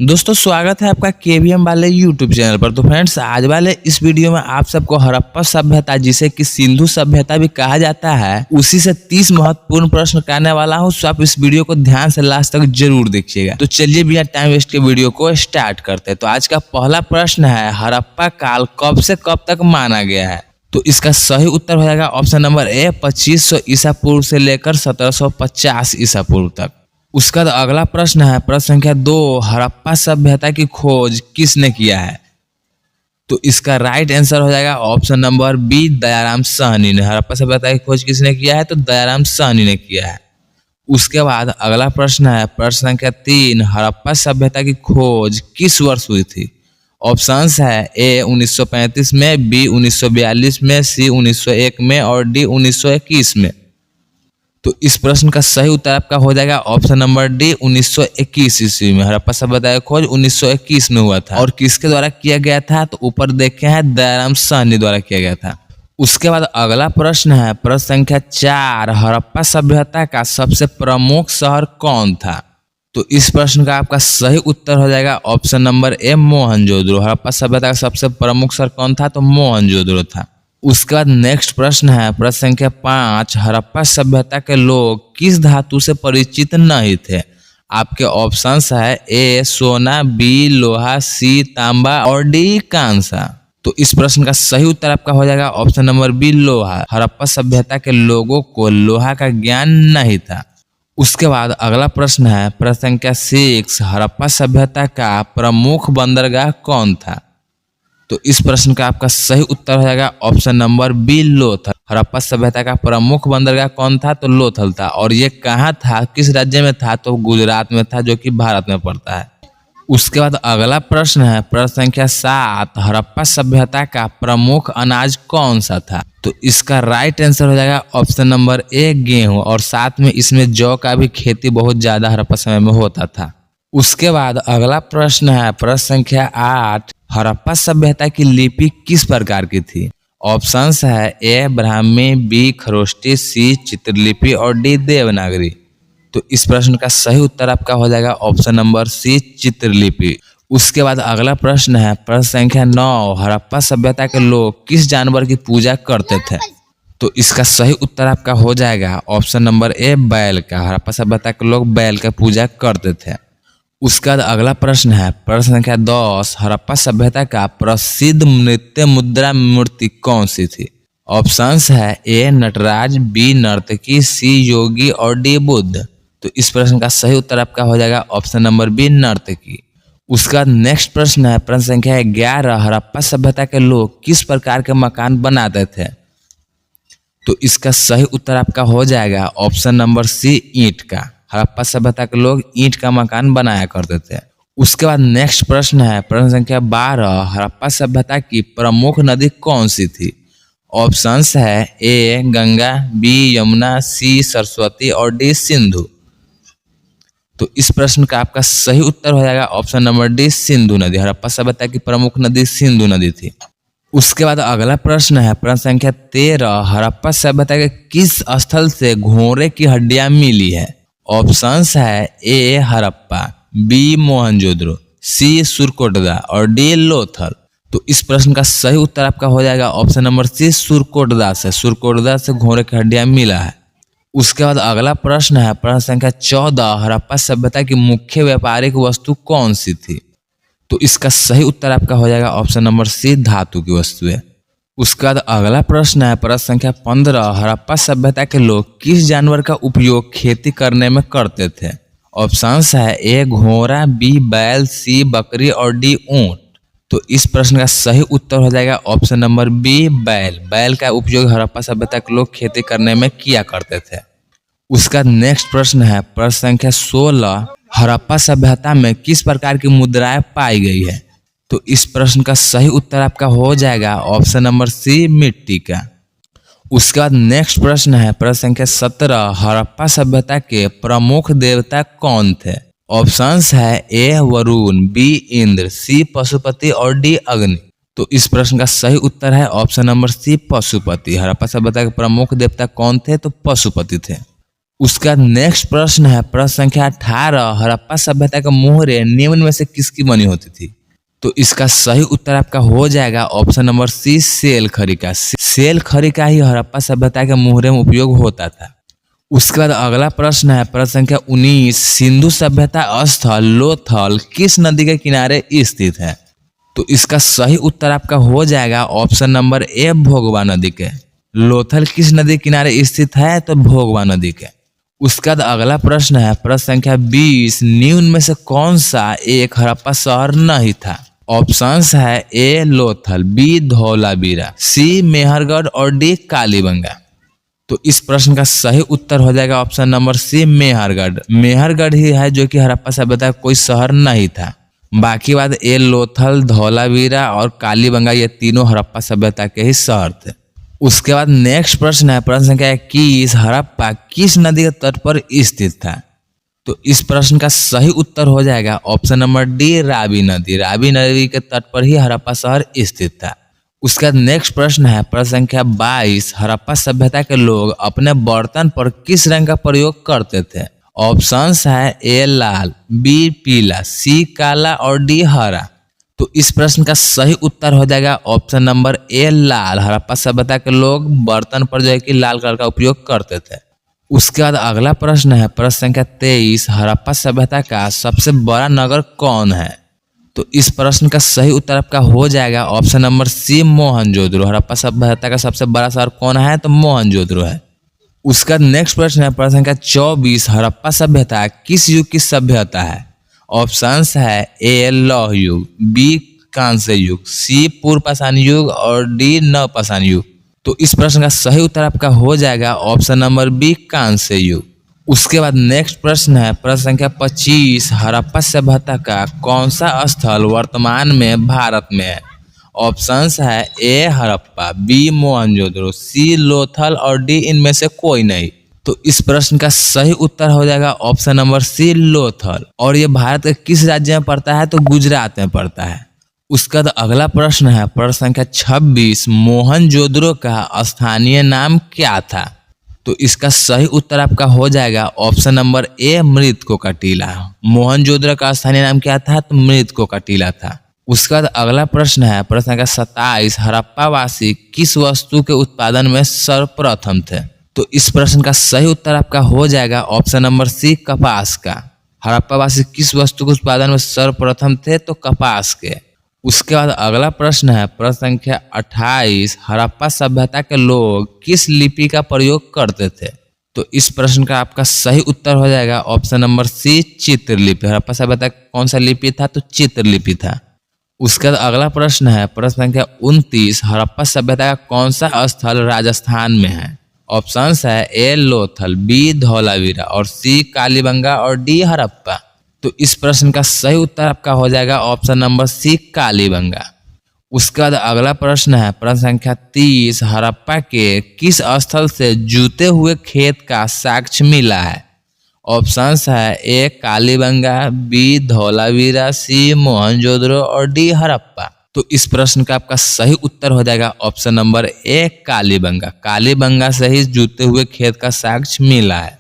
दोस्तों स्वागत है आपका केवीएम वाले यूट्यूब चैनल पर। तो फ्रेंड्स आज वाले इस वीडियो में आप सबको हड़प्पा सभ्यता जिसे कि सिंधु सभ्यता भी कहा जाता है उसी से 30 महत्वपूर्ण प्रश्न करने वाला हूं। सो आप इस वीडियो को ध्यान से लास्ट तक जरूर देखिएगा। तो चलिए बिना टाइम वेस्ट के वीडियो को स्टार्ट करते हैं। तो आज का पहला प्रश्न है, हड़प्पा काल कब से कब तक माना गया है? तो इसका सही उत्तर हो जाएगा ऑप्शन नंबर ए 2500 ईसा पूर्व से लेकर 1750 ईसा पूर्व तक। उसका अगला प्रश्न है, प्रश्न संख्या 2, हड़प्पा सभ्यता की खोज किसने किया है? तो इसका राइट आंसर हो जाएगा option number B, Dayaram Sahni ने। हड़प्पा सभ्यता की खोज किसने किया है? तो दयाराम साहनी ने किया है। उसके बाद अगला प्रश्न है, प्रश्न संख्या 3, हड़प्पा सभ्यता की खोज किस वर्ष हुई थी? ऑप्शंस है ए 1935 में, बी 1942 में, सी 1901 में और डी 1921 में। तो इस प्रश्न का सही उत्तर आपका हो जाएगा ऑप्शन नंबर डी 1921 ईस्वी में। हड़प्पा सभ्यता की खोज 1921 में हुआ था। और किसके द्वारा किया गया था? तो ऊपर देखे हैं दयाराम साहनी द्वारा किया गया था। उसके बाद अगला प्रश्न है, प्रश्न संख्या 4, हड़प्पा सभ्यता का सबसे प्रमुख शहर कौन था? तो इस प्रश्न का आपका सही उत्तर हो जाएगा ऑप्शन नंबर ए, मोहनजोदड़ो। हड़प्पा सभ्यता का सबसे प्रमुख शहर कौन था? तो मोहनजोदड़ो था। उसके बाद नेक्स्ट प्रश्न है, प्रश्न संख्या 5, हड़प्पा सभ्यता के लोग किस धातु से परिचित नहीं थे? आपके ऑप्शंस है ए सोना, बी लोहा, सी तांबा और डी कांसा। तो इस प्रश्न का सही उत्तर आपका हो जाएगा ऑप्शन नंबर बी, लोहा। हड़प्पा सभ्यता के लोगों को लोहा का ज्ञान नहीं था। उसके बाद अगला प्रश्न है, प्रश्न संख्या 6, हड़प्पा सभ्यता का प्रमुख बंदरगाह कौन था? तो इस प्रश्न का आपका सही उत्तर हो जाएगा option number B, Lothal. Harappa सभ्यता का प्रमुख बंदरगाह कौन था? तो लोथल था। और ये कहाँ था, किस राज्य में था? तो गुजरात में था, जो कि भारत में पड़ता है। उसके बाद अगला प्रश्न है, प्रश्न संख्या 7, हड़प्पा सभ्यता का प्रमुख अनाज कौन सा था? तो इसका राइट आंसर हो जाएगा ऑप्शन नंबर ए, गेहूं। और साथ में इसमें जौ का भी खेती बहुत ज्यादा हड़प्पा समय में होता था। उसके बाद अगला प्रश्न है, प्रश्न संख्या 8, हड़प्पा सभ्यता की लिपि किस प्रकार की थी? ऑप्शंस है ए ब्राह्मी, बी खरोष्टी, सी चित्रलिपि और डी देवनागरी। तो इस प्रश्न का सही उत्तर आपका हो जाएगा ऑप्शन नंबर सी, चित्रलिपि। उसके बाद अगला प्रश्न है, प्रश्न संख्या 9, हड़प्पा सभ्यता के लोग किस जानवर की पूजा करते थे? तो इसका सही उत्तर आपका हो जाएगा ऑप्शन नंबर ए, बैल का। हड़प्पा सभ्यता के लोग बैल का पूजा करते थे। उसके बाद अगला प्रश्न है, प्रश्न संख्या 10, हड़प्पा सभ्यता का प्रसिद्ध नृत्य मुद्रा मूर्ति कौन सी थी? ऑप्शंस है ए नटराज, बी नर्तकी, सी योगी और डी बुद्ध। तो इस प्रश्न का सही उत्तर आपका हो जाएगा ऑप्शन नंबर बी, नर्तकी। उसके बाद नेक्स्ट प्रश्न है, प्रश्न संख्या 11, हड़प्पा सभ्यता के लोग किस प्रकार के मकान बनाते थे? तो इसका सही उत्तर आपका हो जाएगा ऑप्शन नंबर सी, ईंट का। हड़प्पा सभ्यता के लोग ईंट का मकान बनाया करते थे। उसके बाद नेक्स्ट प्रश्न है, प्रश्न संख्या 12, हड़प्पा सभ्यता की प्रमुख नदी कौन सी थी? ऑप्शंस है ए गंगा, बी यमुना, सी सरस्वती और डी सिंधु। तो इस प्रश्न का आपका सही उत्तर हो जाएगा ऑप्शन नंबर डी, सिंधु नदी। हड़प्पा सभ्यता की प्रमुख नदी सिंधु नदी थी। उसके बाद अगला प्रश्न है, प्रश्न संख्या 13, हड़प्पा सभ्यता के किस स्थल से घोड़े की हड्डियां मिली है? ऑप्शंस है ए हड़प्पा, बी मोहनजोदड़ो, सी सुरकोटदा और डी लोथल। तो इस प्रश्न का सही उत्तर आपका हो जाएगा ऑप्शन नंबर सी, सुरकोटदा से। सुरकोटदा से घोड़े की हड्डियां मिला है। उसके बाद अगला प्रश्न है, प्रश्न संख्या 14, हड़प्पा सभ्यता की मुख्य व्यापारिक वस्तु कौन सी थी? तो इसका सही उत्तर आपका हो जाएगा ऑप्शन नंबर सी, धातु की वस्तुएं। उसके बाद अगला प्रश्न है, प्रश्न संख्या 15, हड़प्पा सभ्यता के लोग किस जानवर का उपयोग खेती करने में करते थे? ऑप्शंस है ए घोड़ा, बी बैल, सी बकरी और डी ऊंट। तो इस प्रश्न का सही उत्तर हो जाएगा ऑप्शन नंबर बी, बैल। बैल का उपयोग हड़प्पा सभ्यता के लोग खेती करने में किया करते थे। उसका नेक्स्ट प्रश्न है, प्रश्न संख्या 16, हड़प्पा सभ्यता में किस प्रकार की मुद्राएं पाई गई है? तो इस प्रश्न का सही उत्तर आपका हो जाएगा ऑप्शन नंबर सी, मिट्टी का। उसके बाद नेक्स्ट प्रश्न है, प्रश्न संख्या 17, हड़प्पा सभ्यता के प्रमुख देवता कौन थे? ऑप्शंस है ए वरुण, बी इंद्र, सी पशुपति और डी अग्नि। तो इस प्रश्न का सही उत्तर है option number C, Pashupati. Harappa सभ्यता के प्रमुख देवता कौन थे? तो पशुपति थे। उसका नेक्स्ट प्रश्न है प्रश्न संख्या 18, हड़प्पा सभ्यता के मोहरे निम्न में से किसकी बनी होती थी? तो इसका सही उत्तर आपका हो जाएगा ऑप्शन नंबर सी, सेल खरी का। सेल खरी का ही हड़प्पा सभ्यता के मोहरे में उपयोग होता था। उसके बाद अगला प्रश्न है प्रश्न संख्या 19, सिंधु सभ्यता स्थल लोथल किस नदी के किनारे स्थित है? तो इसका सही उत्तर आपका हो जाएगा ऑप्शन नंबर ए, भोगवा नदी के। लोथल किस नदी के किनारे स्थित है? तो भोगवा नदी के। उसके बाद अगला प्रश्न है प्रश्न संख्या 20, निम्न में से कौन सा एक हड़प्पा शहर नहीं था? ऑप्शंस है ए, लोथल, बी, धौलावीरा, सी, मेहरगढ़ और डी, कालीबंगा। तो इस प्रश्न का सही उत्तर हो जाएगा option number C, Mehrgarh. Mehrgarh ही है जो कि हड़प्पा सभ्यता का कोई शहर नहीं था। बाकी बात ए, लोथल, धौलावीरा और कालीबंगा ये तीनों हड़प्पा सभ्यता के ही शहर थे। उसके बाद नेक्स्ट प्रश्न है प्रश्न संख्या 21, हड़प्पा किस नदी के तट पर स्थित था? तो इस प्रश्न का सही उत्तर हो जाएगा ऑप्शन नंबर डी, रावी नदी। रावी नदी के तट पर ही हड़प्पा शहर स्थित था। उसके बाद नेक्स्ट प्रश्न है प्रश्न संख्या 22, हड़प्पा सभ्यता के लोग अपने बर्तन पर किस रंग का प्रयोग करते थे? ऑप्शंस है ए, लाल, बी, पीला, सी, काला और डी, हरा। तो इस प्रश्न का सही उत्तर हो जाएगा ऑप्शन नंबर ए, लाल। हड़प्पा सभ्यता के लोग बर्तन पर जो है कि लाल कलर का उपयोग करते थे। उसके बाद अगला प्रश्न है प्रश्न संख्या 23, हड़प्पा सभ्यता का सबसे बड़ा नगर कौन है? तो इस प्रश्न का सही उत्तर आपका हो जाएगा option number C, Mohenjodaro. Harappa सभ्यता का सबसे बड़ा शहर कौन है? तो मोहनजोदड़ो है। उसका नेक्स्ट प्रश्न है प्रश्न संख्या 24, हड़प्पा सभ्यता किस युग की सभ्यता है? ऑप्शंस है ए, लौह युग, बी, कांस्य युग, सी, पूर्व पाषाण युग और डी, नवपाषाण युग। तो इस प्रश्न का सही उत्तर आपका हो जाएगा ऑप्शन नंबर बी, कांस्य युग। उसके बाद नेक्स्ट प्रश्न है प्रश्न संख्या 25, हड़प्पा सभ्यता का कौन सा स्थल वर्तमान में भारत में है? ऑप्शंस है ए, हड़प्पा, बी, मोहनजोदड़ो, सी, लोथल और डी, इनमें से कोई नहीं। तो इस प्रश्न का सही उत्तर हो जाएगा ऑप्शन नंबर सी, लोथल। और ये भारत के किस राज्य में पड़ता है? तो गुजरात में पड़ता है। उसका अगला प्रश्न है प्रश्न संख्या 26, मोहनजोदड़ो का स्थानीय नाम क्या था? तो इसका सही उत्तर आपका हो जाएगा ऑप्शन नंबर ए, मृतकों का टीला। मोहनजोदड़ो का स्थानीय नाम क्या था? तो मृतकों का टीला था। उसका अगला प्रश्न है प्रश्न संख्या 27, हड़प्पा वासी किस वस्तु के उत्पादन में सर्वप्रथम थे? तो इस प्रश्न का सही उत्तर आपका हो जाएगा ऑप्शन नंबर सी, कपास का। हड़प्पा वासी किस वस्तु के उत्पादन में सर्वप्रथम थे? तो कपास के। उसके बाद अगला प्रश्न है प्रश्न संख्या 28, हड़प्पा सभ्यता के लोग किस लिपि का प्रयोग करते थे? तो इस प्रश्न का आपका सही उत्तर हो जाएगा ऑप्शन नंबर सी, चित्रलिपि। हड़प्पा सभ्यता कौन सा लिपि था? तो चित्रलिपि था। उसके बाद अगला प्रश्न है प्रश्न संख्या 29, हड़प्पा सभ्यता का कौन सा स्थल राजस्थान में है? ऑप्शंस है ए, लोथल, बी, धौलावीरा और सी, कालीबंगा और डी, हड़प्पा। तो इस प्रश्न का सही उत्तर आपका हो जाएगा ऑप्शन नंबर सी, कालीबंगा। उसके बाद अगला प्रश्न है प्रश्न संख्या 30, हड़प्पा के किस स्थल से जूते हुए खेत का साक्ष्य मिला है? ऑप्शंस है ए, कालीबंगा, बी, धौलावीरा, सी, मोहनजोदड़ो और डी, हड़प्पा। तो इस प्रश्न का आपका सही उत्तर हो जाएगा option number A, Kalibangan. Kalibangan से ही जूते हुए खेत का साक्ष्य मिला है।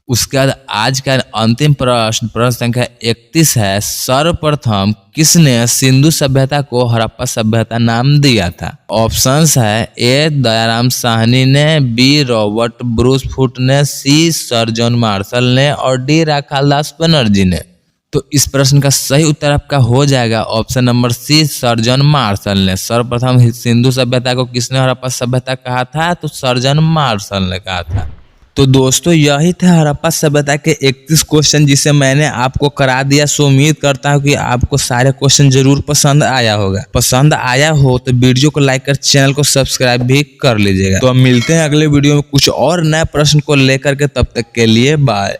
उसके बाद आज का अंतिम प्रश्न प्रश्न संख्या 31 है, सर्वप्रथम किसने सिंधु सभ्यता को हड़प्पा सभ्यता नाम दिया था? ऑप्शंस है ए, दयाराम साहनी ने, बी, रॉबर्ट ब्रूस फुट ने, सी, सर जॉन मार्शल ने और डी, राखालदास बनर्जी ने। तो इस प्रश्न का सही उत्तर आपका हो जाएगा option number C, sir John Marshall ने। सर्वप्रथम सिंधु सभ्यता को किसने हड़प्पा सभ्यता कहा था? तो सर जॉन मार्शल ने कहा था। तो दोस्तों यही था हड़प्पा सभ्यता के 31 क्वेश्चन जिसे मैंने आपको करा दिया। सो उम्मीद करता हूँ कि आपको सारे क्वेश्चन जरूर पसंद आया होगा। पसंद आया हो तो वीडियो को लाइक कर चैनल को सब्सक्राइब भी कर लीजिएगा। तो अब मिलते हैं अगले वीडियो में कुछ और नए प्रश्न को लेकर के, तब तक के लिए बाय।